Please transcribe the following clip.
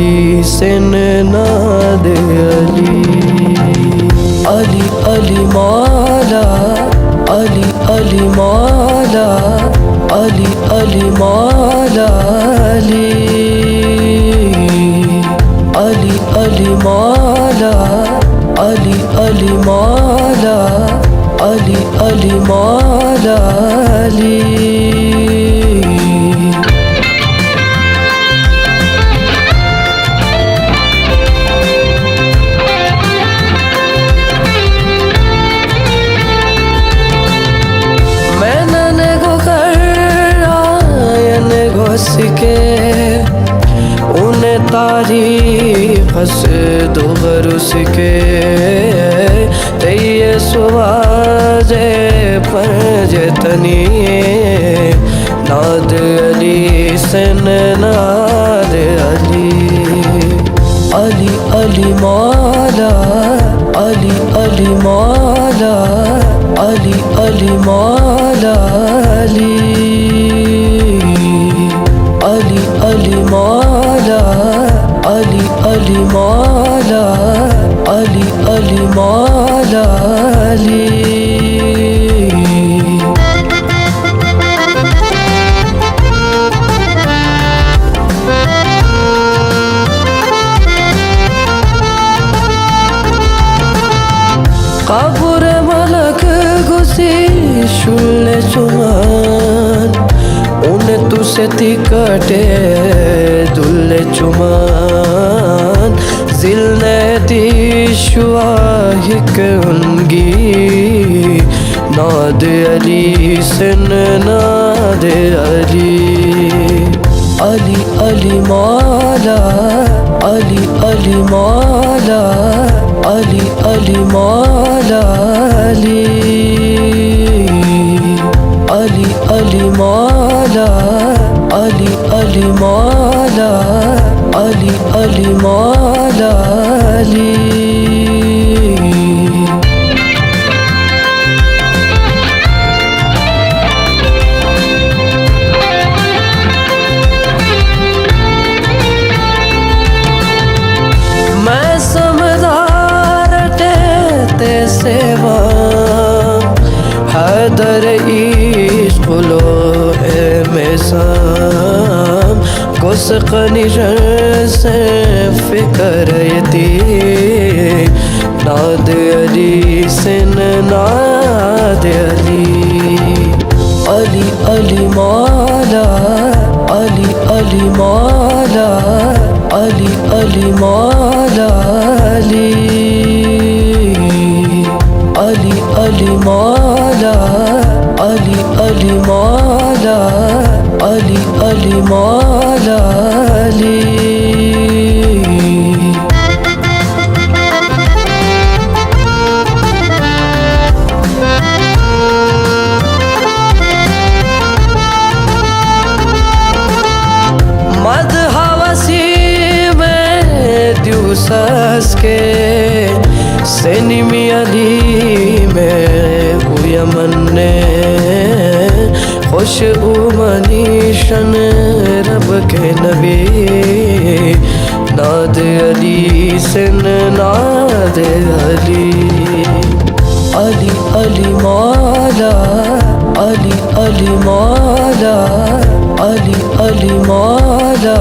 अली सिन नाद अली। अली अली मौला, अली अली मौला, अली अली मौला अली। अली अली मौला, अली अली मौला, अली अली मौला अली। के उन्हें तारीफ से दोबर उसके तैये सुवाजे पर जतनी नाद अली सिन नाद अली। अली अली मौला, अली अली मौला, अली अली मौला अली। अली अली मौला, अली अली मौला, अली अली मौला अली। कब्र मलक गुसी शुल्ले चुमान उन्हें तुसे तिकटे दुल्ले चुमान जिलने दिशुआ हिक उनगी नाद अली सिन नाद अली। अली अली मौला, अली अली मौला, अली अली मौला अली। अली अली मौला, अली अली मौला, अली अली मौला अली। मैं समझदार टेते सेवा हैदर इश्क लो है में साम कुस कनिशर से फिकर यती नाद अली सिन नाद अली। अली अली मौला, अली अली मौला, अली अली मौला अली। अली अली मौला, अली अली मौला, अली अली मौला अली। मद हवसी में दिवस के सेनिमी अली में उयमन ने खुश उमनीशन रब के नबी नाद अली सिन नाद अली। अली अली मौला, अली अली मौला, अली अली मौला